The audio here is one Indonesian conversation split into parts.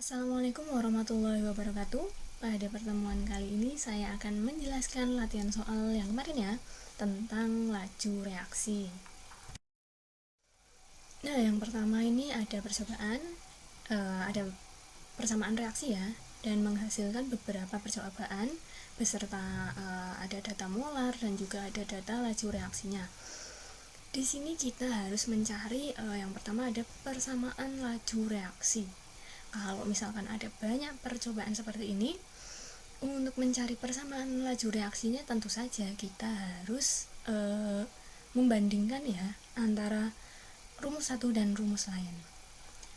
Assalamualaikum warahmatullahi wabarakatuh. Pada pertemuan kali ini saya akan menjelaskan latihan soal yang kemarin ya, tentang laju reaksi. Nah, yang pertama ini ada percobaan, ada persamaan reaksi ya, dan menghasilkan beberapa percobaan beserta ada data molar dan juga ada data laju reaksinya. Di sini kita harus mencari yang pertama ada persamaan laju reaksi. Kalau misalkan ada banyak percobaan seperti ini, untuk mencari persamaan laju reaksinya tentu saja kita harus membandingkan ya antara rumus satu dan rumus lain.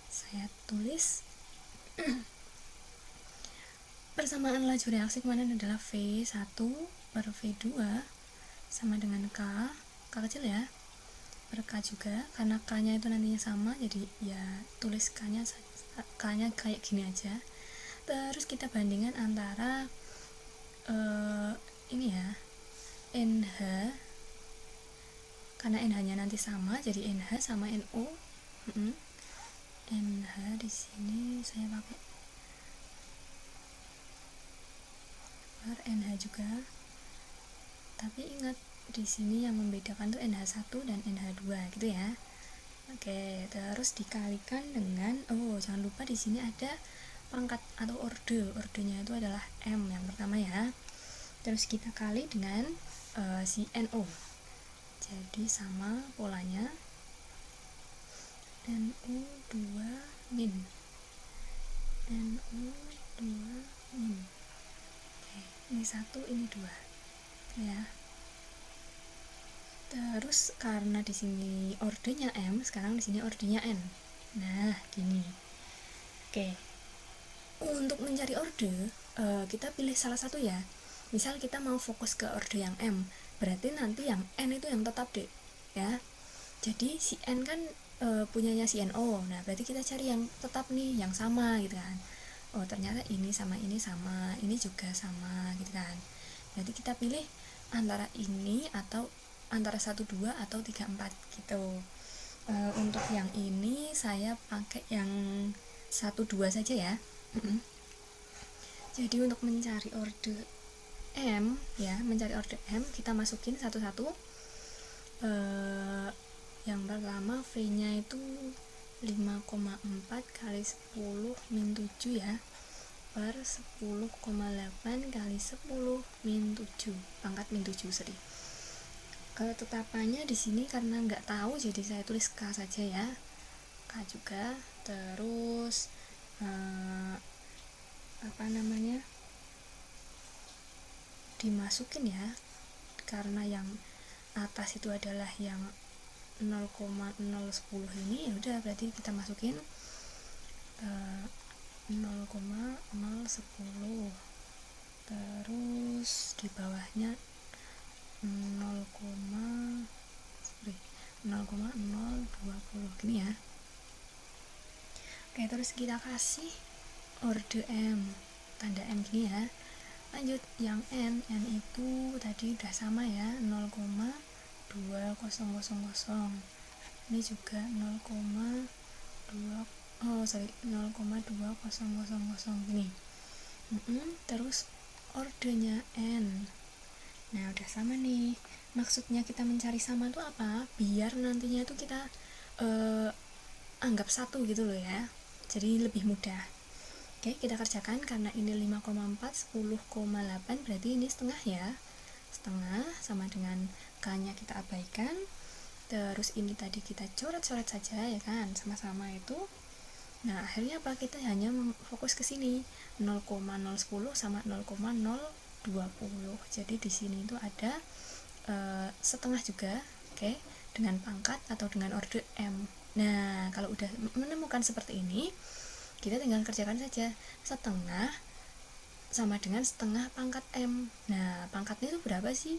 Saya tulis persamaan laju reaksi kemarin adalah V1 per V2 sama dengan K kecil ya, per K juga, karena K nya itu nantinya sama, jadi ya tulis K nya kayak gini aja. Terus kita bandingkan antara ini ya, NH, karena NH nya nanti sama, jadi NH sama NO. NH di sini saya pakai per NH juga, tapi ingat di sini yang membedakan tuh NH1 dan NH2 gitu ya. Oke, terus dikalikan dengan jangan lupa di sini ada pangkat atau ordenya itu adalah M yang pertama ya. Terus kita kali dengan si NO, jadi sama polanya NO2 min NO2 min. Oke, ini 1 ini 2 ya. Terus karena di sini ordenya M, sekarang di sini ordenya N. Nah, gini. Oke. Untuk mencari orde, kita pilih salah satu ya. Misal kita mau fokus ke orde yang M, berarti nanti yang N itu yang tetap deh, ya. Jadi si N kan punyanya si NO. Nah, berarti kita cari yang tetap nih, yang sama gitu kan. Oh, ternyata ini sama, ini juga sama gitu kan. Berarti kita pilih antara ini atau antara 1 2 atau 3 4 gitu. Untuk yang ini saya pakai yang 1 2 saja ya. Jadi untuk mencari orde M ya, mencari orde M kita masukin satu-satu. Yang pertama V nya itu 5,4 kali 10 min 7 ya, per 10,8 kali 10 min 7 pangkat min 7 sedih. Ketetapannya di sini karena nggak tahu jadi saya tulis K saja ya, K juga. Terus dimasukin ya, karena yang atas itu adalah yang 0,010 ini, ya udah berarti kita masukin 0,010. Terus di bawahnya 0,020 gini ya. Oke, terus kita kasih orde M, tanda M gini ya. Lanjut yang N itu tadi udah sama ya, 0,2000. Ini juga 0,2000 gini. Terus ordenya N. Nah, udah sama nih. Maksudnya kita mencari sama itu apa? Biar nantinya itu kita anggap satu gitu loh ya. Jadi lebih mudah. Oke, kita kerjakan. Karena ini 5,4, 10,8, berarti ini setengah ya. Setengah sama dengan K nya kita abaikan. Terus ini tadi kita coret-coret saja ya kan, sama-sama itu. Nah, akhirnya apa? Kita hanya fokus ke sini, 0,010 sama 0,020. Jadi di sini itu ada setengah juga, oke, dengan pangkat atau dengan orde M. Nah, kalau udah menemukan seperti ini, kita tinggal kerjakan saja. Setengah sama dengan setengah pangkat M. Nah, pangkatnya itu berapa sih?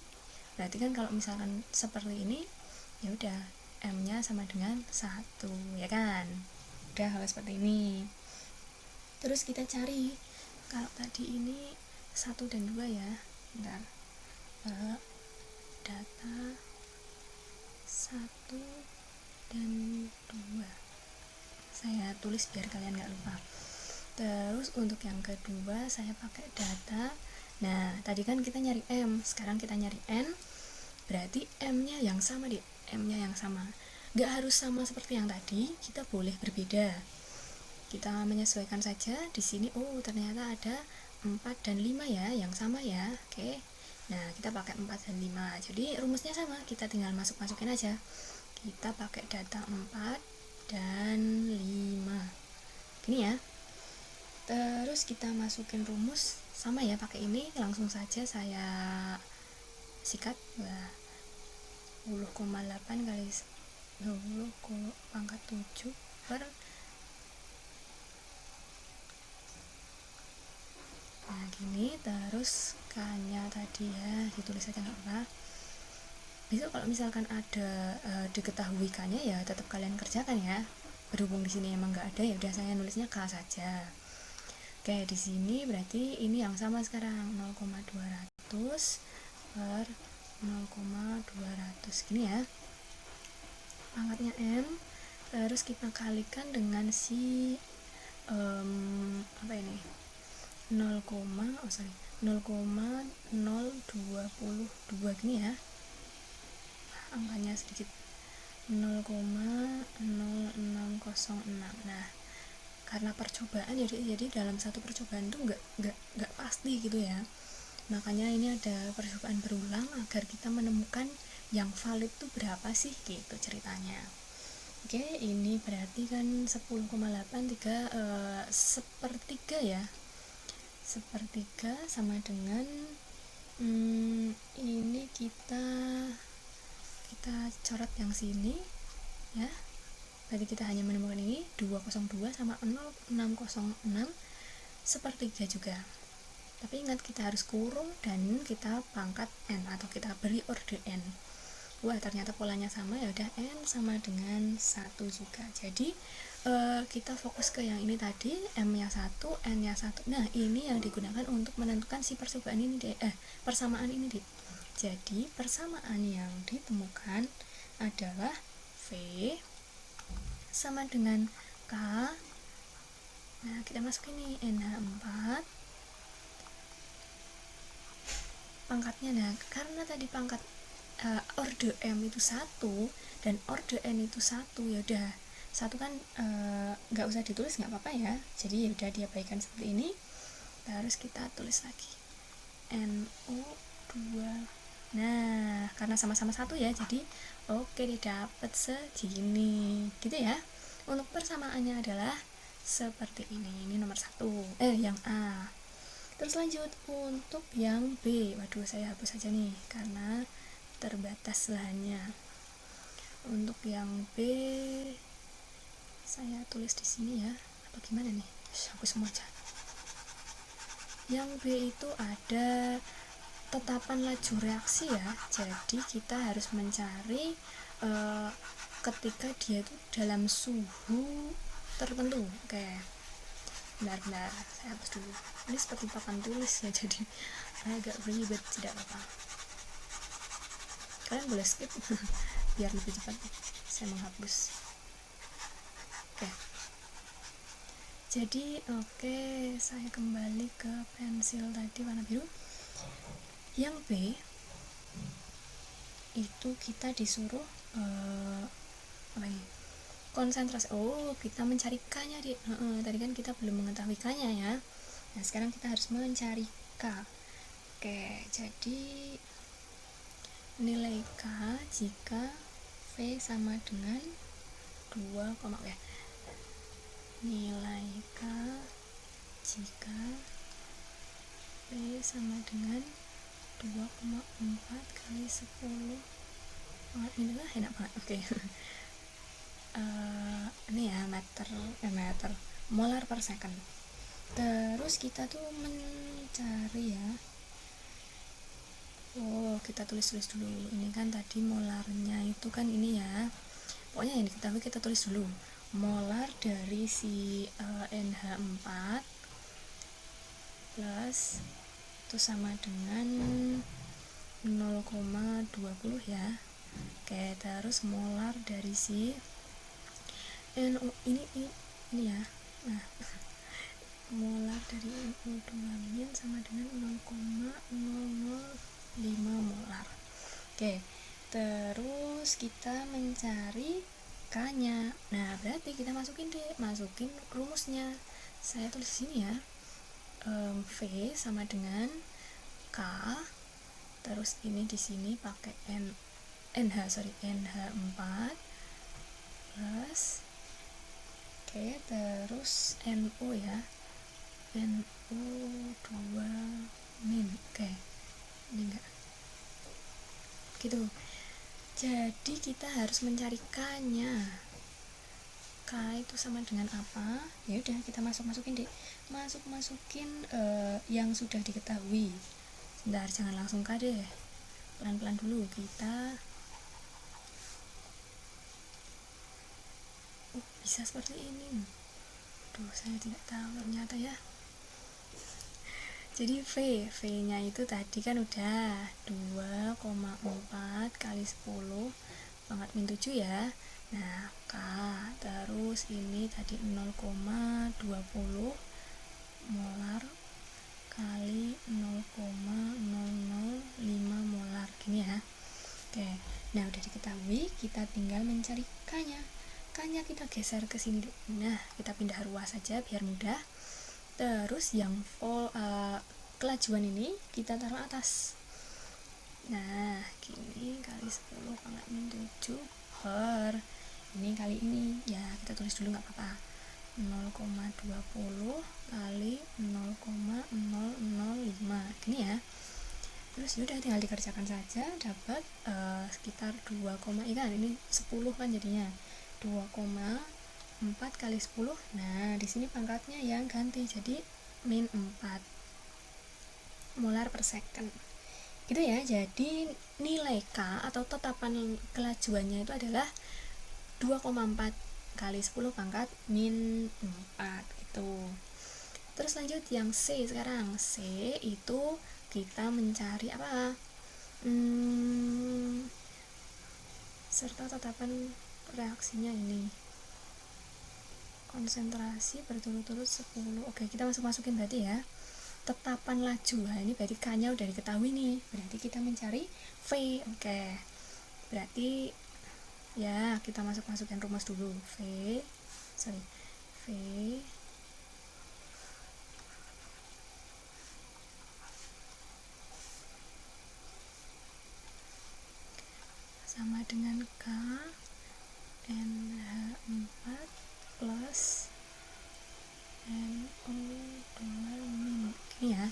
Berarti kan kalau misalkan seperti ini, ya udah M nya sama dengan 1 ya kan. Udah kalau seperti ini. Terus kita cari, kalau tadi ini 1 dan 2 ya. Bentar. Data 1 dan 2. Saya tulis biar kalian gak lupa. Terus untuk yang kedua saya pakai data. Nah, tadi kan kita nyari M, sekarang kita nyari N. Berarti M-nya yang sama, Dik. M-nya yang sama. Gak harus sama seperti yang tadi, kita boleh berbeda. Kita menyesuaikan saja. Di sini ternyata ada 4 dan 5 ya, yang sama ya. Oke. Nah, kita pakai 4 dan 5. Jadi rumusnya sama, kita tinggal masukin aja. Kita pakai data 4 dan 5. Gini ya. Terus kita masukin rumus sama ya, pakai ini. Langsung saja saya sikat. 10,8 kali 20 pangkat 7 per, nah gini. Terus K-nya tadi ya ditulis aja nggak apa. Besok kalau misalkan ada diketahui K-nya ya tetap kalian kerjakan ya. Berhubung di sini emang nggak ada, ya udah saya nulisnya K saja. Oke, di sini berarti ini yang sama sekarang, 0,200 per 0,200 gini ya. Pangkatnya M. Terus kita kalikan dengan si 0,022 gini ya. Angkanya sedikit 0,0606. Nah, karena percobaan jadi dalam satu percobaan itu nggak pasti gitu ya, makanya ini ada percobaan berulang agar kita menemukan yang valid tuh berapa sih gitu ceritanya. Oke, ini berarti kan 10,8 sepertiga ya, sepertiga sama dengan ini kita coret yang sini ya. Berarti kita hanya menemukan ini 202 sama 0606 sepertiga juga. Tapi ingat, kita harus kurung dan kita pangkat N atau kita beri orde N. Wah, ternyata polanya sama, ya udah N sama dengan 1 juga. Jadi kita fokus ke yang ini tadi, M-nya 1, N-nya 1. Nah, ini yang digunakan untuk menentukan si persamaan ini, persamaan ini, Dik. Jadi, persamaan yang ditemukan adalah V sama dengan K. Nah, kita masuk ini NH4 pangkatnya. Nah, karena tadi pangkat orde M itu 1 dan orde N itu 1, ya udah 1 kan nggak usah ditulis, nggak apa-apa ya. Jadi ya udah diabaikan seperti ini. Terus kita tulis lagi NO2. Nah, karena sama-sama 1 ya, jadi oke, didapat segini gitu ya. Untuk persamaannya adalah seperti ini nomor 1, yang A. Terus lanjut untuk yang B. Waduh, saya hapus saja nih karena terbatas lahannya. Untuk yang B saya tulis di sini ya, apa gimana nih? Hapus semua aja. Yang B itu ada tetapan laju reaksi ya. Jadi kita harus mencari ketika dia itu dalam suhu tertentu. Oke, benar-benar saya hapus dulu. Ini seperti papan tulis ya, jadi agak ribet, tidak apa-apa. Kalian boleh skip biar lebih cepat saya menghapus. Oke. Jadi saya kembali ke pensil tadi warna biru. Yang B itu kita disuruh konsentrasi. Kita mencari K-nya, Dik. Tadi kan kita belum mengetahui K-nya ya. Nah, sekarang kita harus mencari K. Oke, jadi nilai K jika V sama dengan 2, nilai K jika V sama dengan 2,4 kali 10. Inilah enak banget. Oke. Ini ya meter molar per second. Terus kita tuh mencari ya, kita tulis dulu. Ini kan tadi molarnya itu kan ini ya, pokoknya yang diketahui kita tulis dulu. Molar dari si NH4 plus itu sama dengan 0,20 ya. Oke, terus molar dari si NO ini ya. Nah, dari NO2 min sama dengan 0,005 molar. Oke, terus kita mencari K-nya. Nah, berarti kita masukin rumusnya. Saya tulis sini ya. V sama dengan K, terus ini di sini pakai NH4 plus terus NO ya, NO2 min. Ini enggak gitu. Jadi kita harus mencari K-nya. K itu sama dengan apa? Ya udah, kita masukin yang sudah diketahui. Sebentar, jangan langsung K deh, pelan-pelan dulu. Kita bisa seperti ini. Saya tidak tahu ternyata ya. Jadi V nya itu tadi kan udah 2,4 kali 10 pangkat min 7 ya. Nah, K, terus ini tadi 0,20 molar kali 0,005 molar gini ya. Oke, nah udah diketahui, kita tinggal mencari K-nya. K-nya kita geser ke sini. Nah, kita pindah ruas saja biar mudah. Terus yang kelajuan ini kita taruh atas. Nah, gini kali 10 pangkat min 7 per ini kali ini. Ya, kita tulis dulu nggak apa-apa. 0,20 kali 0,005 gini ya. Terus yaudah tinggal dikerjakan saja, dapat sekitar 2, kan ini 10 kan jadinya 2,4 kali 10. Nah, di sini pangkatnya yang ganti jadi min 4 molar per second. Gitu ya. Jadi nilai K atau tetapan kelajuannya itu adalah 2,4 kali 10 pangkat min 4 gitu. Terus lanjut yang C sekarang. C itu kita mencari apa? Serta tetapan reaksinya ini. Konsentrasi berturut-turut 10. Oke, kita masukin berarti ya. Tetapan laju. Nah, ini berarti K-nya udah diketahui nih. Berarti kita mencari V. Oke. Berarti ya, kita masukin rumus dulu. V sama dengan K NH4 plus NO2 min. Gini ya.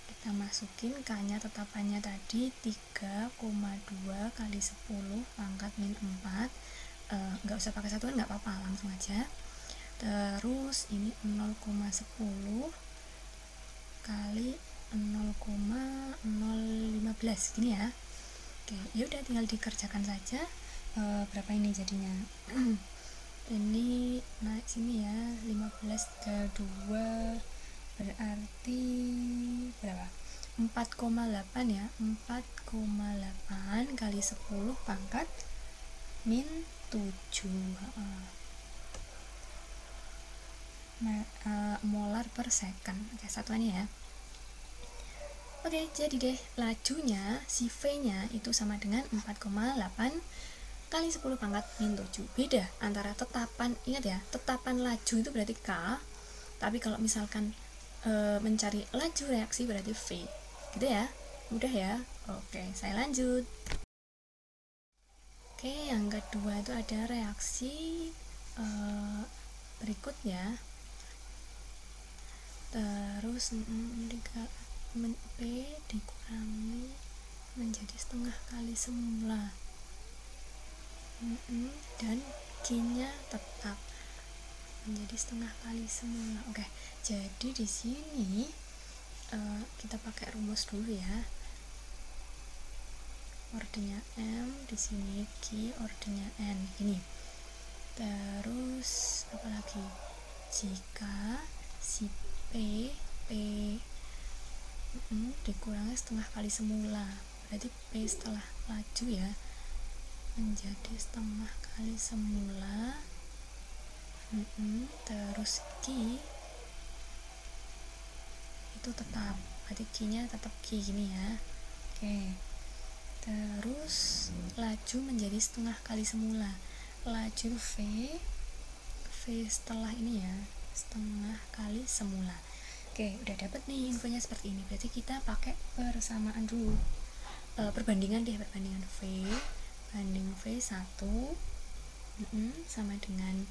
Kita masukin K-nya tetapannya tadi 3,2 kali 10 pangkat min 4. Nggak usah pakai satuan, nggak apa-apa, langsung aja. Terus ini 0,10 kali 0,015 gini ya. Oke, ya udah tinggal dikerjakan saja. Berapa ini jadinya? Ini naik sini ya, 15 ke 2 berarti berapa? 4,8 ya. 4,8 kali 10 pangkat min 7 molar per second. Oke, satuannya ya. Oke, jadi deh lajunya si V-nya itu sama dengan 4,8 kali 10 pangkat min 7. Beda antara tetapan, ingat ya, tetapan laju itu berarti K, tapi kalau misalkan mencari laju reaksi berarti V. Gitu ya, mudah ya. Oke, saya lanjut. Oke, yang kedua itu ada reaksi berikutnya. Terus P dikurangi menjadi setengah kali semula, dan Q-nya tetap menjadi setengah kali semula. Oke, jadi di sini kita pakai rumus dulu ya. Ordernya M, di sini Q, ordernya N. Ini. Terus apa lagi? Jika si P dikurangi setengah kali semula, berarti P setelah laju ya menjadi setengah kali semula. Terus Q itu tetap, berarti Q-nya tetap Q gini ya. Oke, terus laju menjadi setengah kali semula. Laju V setelah ini ya, setengah kali semula. Oke, udah dapet nih infonya seperti ini. Berarti kita pakai persamaan dulu, perbandingan V banding V1 sama dengan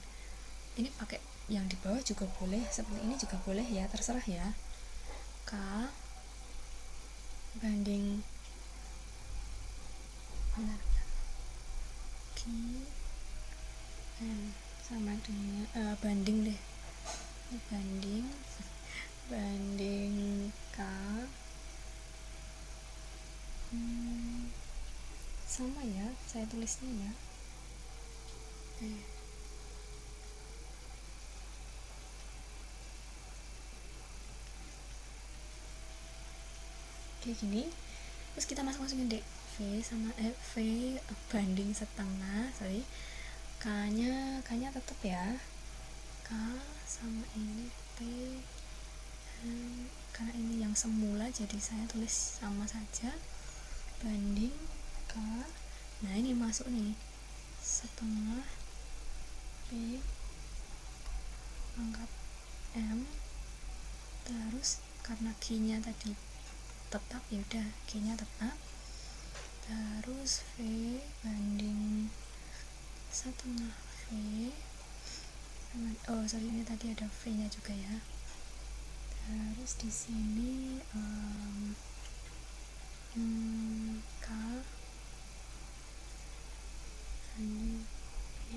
ini, pakai yang di bawah juga boleh, seperti ini juga boleh ya, terserah ya. K banding Q N sama dengan banding deh, banding K sama ya saya tulisnya ya. Kayak gini, terus kita masukin deh V banding setengah, K nya tetap ya, K sama ini P, karena ini yang semula jadi saya tulis sama saja, banding K. Nah ini masuk nih, setengah P pangkat M, terus karena Q nya tadi tetap, ya udah Q nya tetap, terus V banding setengah V, ini tadi ada V nya juga ya, terus di sini K banding V,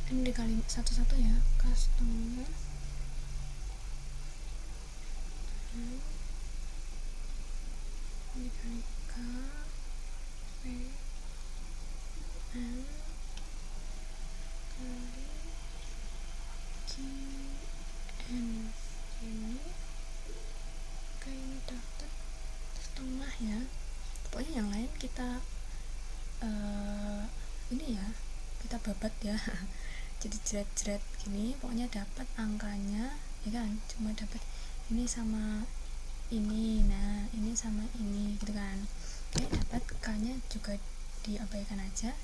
ini dikali satu-satu ya, K setengah dikali K V M kali Q N. Ini dapat setengah ya. Pokoknya yang lain kita ini ya, kita babat ya jadi jerat-jerat gini, pokoknya dapat angkanya ya kan, cuma dapat ini sama ini, nah ini sama ini gitu kan. Oke, dapat K nya juga diabaikan aja,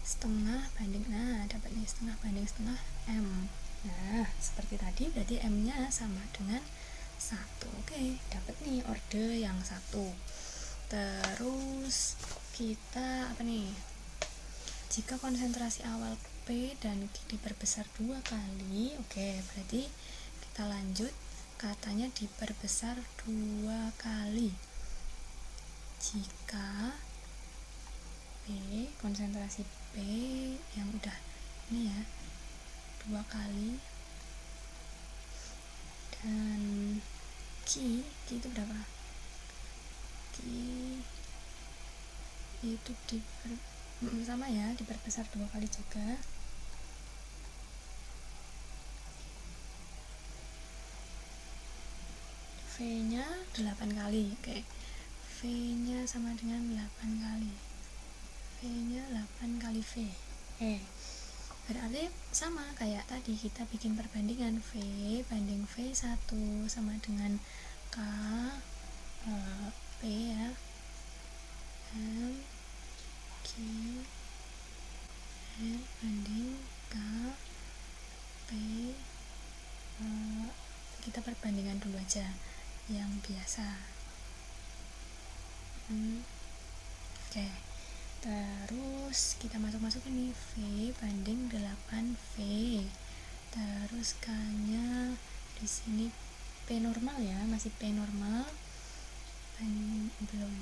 setengah banding, nah dapat nih setengah banding setengah M. Nah seperti tadi, berarti M nya sama dengan 1. Oke, dapat nih orde yang 1. Terus kita apa nih, jika konsentrasi awal P dan Q diperbesar 2 kali, oke, berarti kita lanjut, katanya diperbesar 2 kali jika P, konsentrasi P yang udah ini ya 2 kali, dan Q itu berapa, Q itu sama ya, diperbesar 2 kali juga. V nya 8 kali, oke, V nya sama dengan 8 kali, V nya 8 kali V. Berarti sama kayak tadi, kita bikin perbandingan V banding V1 sama dengan K P ya, M Q N banding K P, kita perbandingan dulu aja yang biasa. Oke, terus kita masukin nih V banding 8V, terus K nya di sini P normal ya, masih P normal, belum.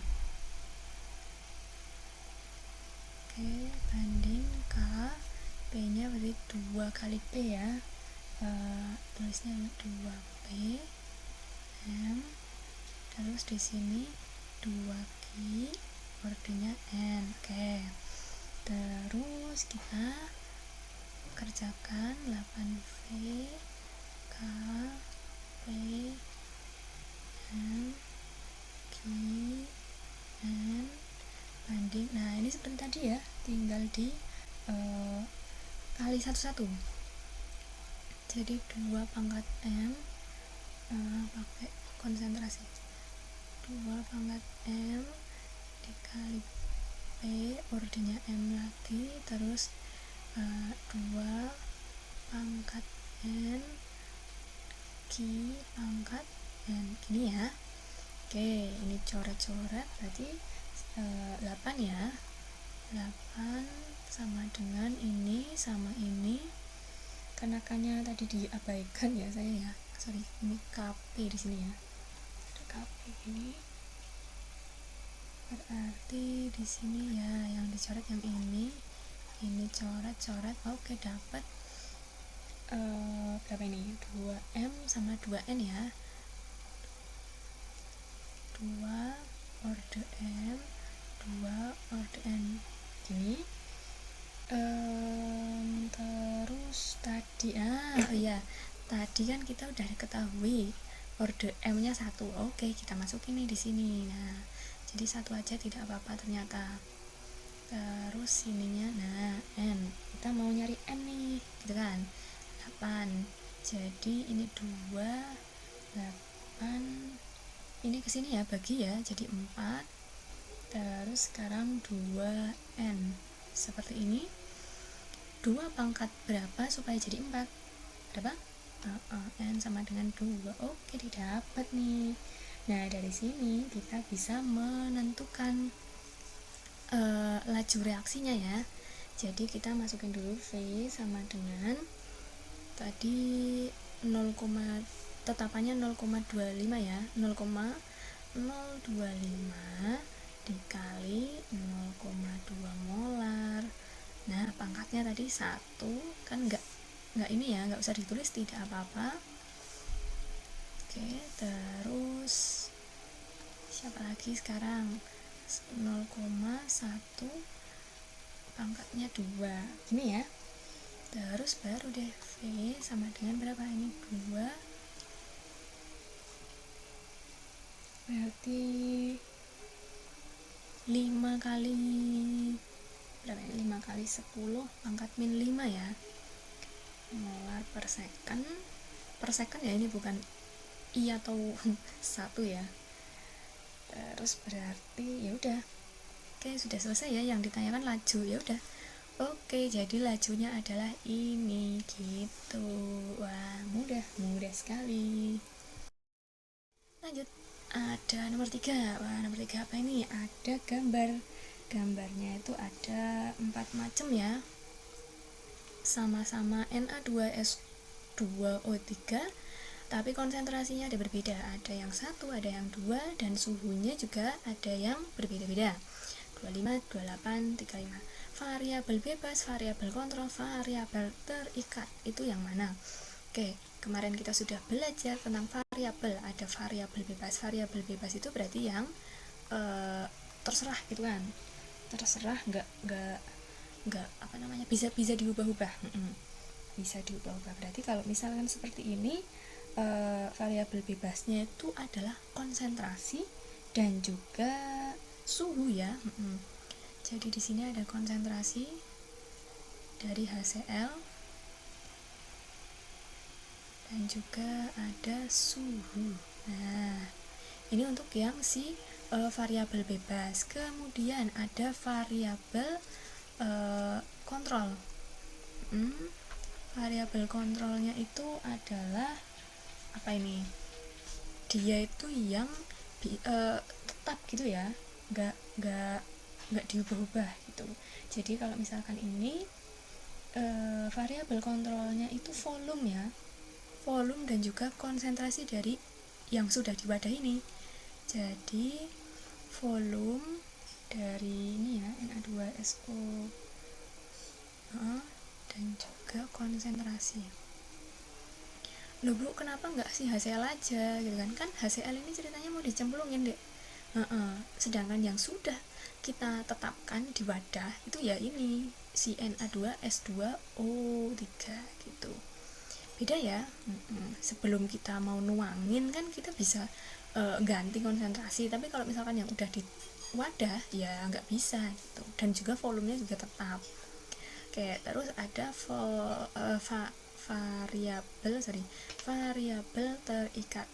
Oke, banding K, P nya berarti 2 kali P ya, tulisnya 2P M, terus di sini 2Q, ordenya N. Oke, terus kita kerjakan 8V K P M tadi ya, tinggal di kali satu-satu. Jadi 2 pangkat M pakai konsentrasi, 2 pangkat M dikali P, ordernya M lagi, terus 2 pangkat N Q pangkat N, gini ya. Oke, ini coret-coret berarti 8 ya. 8 sama dengan ini sama ini. Kenakannya tadi diabaikan ya saya ya. Sorry, ini KP di sini ya. Ada KP ini. Berarti di sini ya yang dicoret yang ini coret-coret. Oke, dapat berapa ini? 2M sama 2N ya. 2 order M, 2 order N. Gini. Terus tadi tadi kan kita udah ketahui order M nya 1. Oke, kita masukin nih di sini. Nah, jadi 1 aja tidak apa-apa ternyata. Terus sininya, nah N, kita mau nyari N nih, gitu kan, 8. Jadi ini 2, 8, ini kesini ya, bagi ya, jadi 4. Terus sekarang 2N seperti ini. 2 pangkat berapa supaya jadi 4? Berapa? N sama dengan 2. Oke, didapat nih. Nah, dari sini kita bisa menentukan laju reaksinya ya. Jadi kita masukin dulu V sama dengan tadi 0, tetapannya 0,25 ya, 0,025 dikali 0,2 molar. Nah, pangkatnya tadi 1, kan enggak ini ya, enggak usah ditulis, tidak apa-apa. Oke, terus siapa lagi sekarang? 0,1 pangkatnya 2, gini ya. Terus baru deh V sama dengan berapa ini? 2, berarti 5 kali berapa ini? 5 kali 10 pangkat min 5 ya, molar per second. Per second ya, ini bukan I atau 1 ya. Terus berarti ya udah. Oke, sudah selesai ya, yang ditanyakan laju. Ya udah. Oke, jadi lajunya adalah ini gitu. Wah, mudah sekali. Lanjut. Ada nomor 3. Wah, nomor 3 apa ini? Ada gambar. Gambarnya itu ada 4 macam ya. Sama-sama Na2S2O3, tapi konsentrasinya ada berbeda. Ada yang 1, ada yang 2, dan suhunya juga ada yang berbeda-beda. 25, 28, 35. Variabel bebas, variabel kontrol, variabel terikat, itu yang mana? Oke, kemarin kita sudah belajar tentang variabel. Ada variabel bebas. Variabel bebas itu berarti yang terserah gitu kan. Terserah, nggak apa namanya, bisa diubah-ubah. Bisa diubah-ubah. Berarti kalau misalkan seperti ini, variabel bebasnya itu adalah konsentrasi dan juga suhu ya. Jadi di sini ada konsentrasi dari HCl dan juga ada suhu. Nah, ini untuk yang si variabel bebas. Kemudian ada variabel kontrol. Variabel kontrolnya itu adalah apa ini? Dia itu yang tetap gitu ya, nggak diubah-ubah gitu. Jadi kalau misalkan ini variabel kontrolnya itu volume ya, volume dan juga konsentrasi dari yang sudah di wadah ini. Jadi volume dari ini ya, Na2SO dan juga konsentrasi. Loh Bu, kenapa nggak sih HCl aja gitu kan? Kan HCl ini ceritanya mau dicemplungin deh. Sedangkan yang sudah kita tetapkan di wadah itu ya ini si Na2S2O3 gitu. Beda ya. Sebelum kita mau nuangin kan kita bisa ganti konsentrasi, tapi kalau misalkan yang udah wadah ya nggak bisa gitu, dan juga volumenya juga tetap. Oke, terus ada variabel terikat.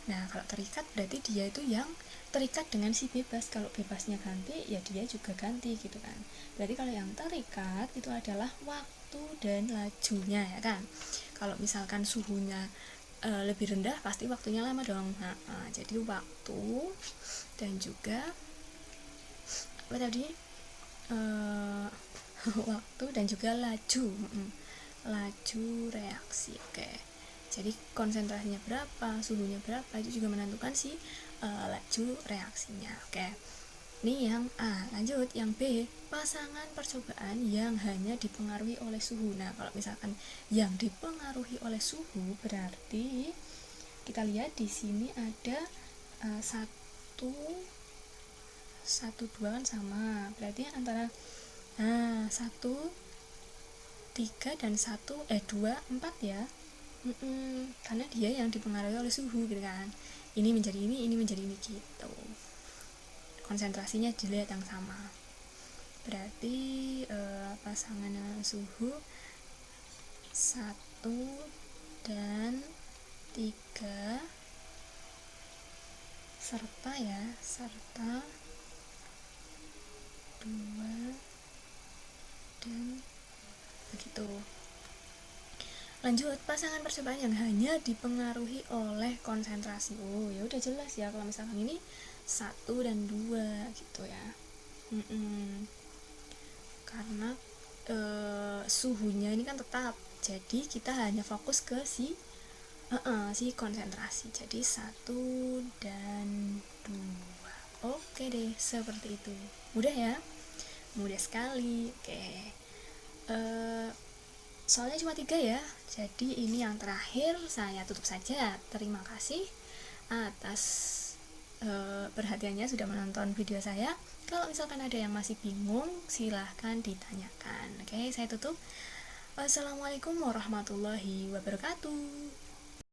Nah, kalau terikat berarti dia itu yang terikat dengan si bebas. Kalau bebasnya ganti, ya dia juga ganti gitu kan. Berarti kalau yang terikat itu adalah waktu dan lajunya ya kan. Kalau misalkan suhunya lebih rendah, pasti waktunya lama dong. Jadi waktu dan juga apa tadi? Waktu dan juga laju reaksi. Oke. Jadi konsentrasinya berapa, suhunya berapa, itu juga menentukan si laju reaksinya. Oke. Ini yang A. Lanjut yang B, pasangan percobaan yang hanya dipengaruhi oleh suhu. Nah, kalau misalkan yang dipengaruhi oleh suhu berarti kita lihat di sini ada satu dua kan sama. Berarti antara 1 3 dan 2 4 ya. Karena dia yang dipengaruhi oleh suhu gitu kan. Ini menjadi ini menjadi ini gitu. Konsentrasinya dilihat yang sama. Berarti pasangan suhu 1 dan 3 serta 2 dan begitu. Lanjut, pasangan percobaan yang hanya dipengaruhi oleh konsentrasi. Oh, ya udah jelas ya kalau misalkan ini 1 dan 2 gitu ya. Karena suhunya ini kan tetap. Jadi kita hanya fokus ke si konsentrasi. Jadi 1 dan 2. Oke deh, seperti itu. Mudah ya? Mudah sekali. Oke. Soalnya cuma 3 ya, jadi ini yang terakhir saya tutup saja. Terima kasih atas perhatiannya sudah menonton video saya. Kalau misalkan ada yang masih bingung, silahkan ditanyakan. Oke, saya tutup. Wassalamualaikum warahmatullahi wabarakatuh.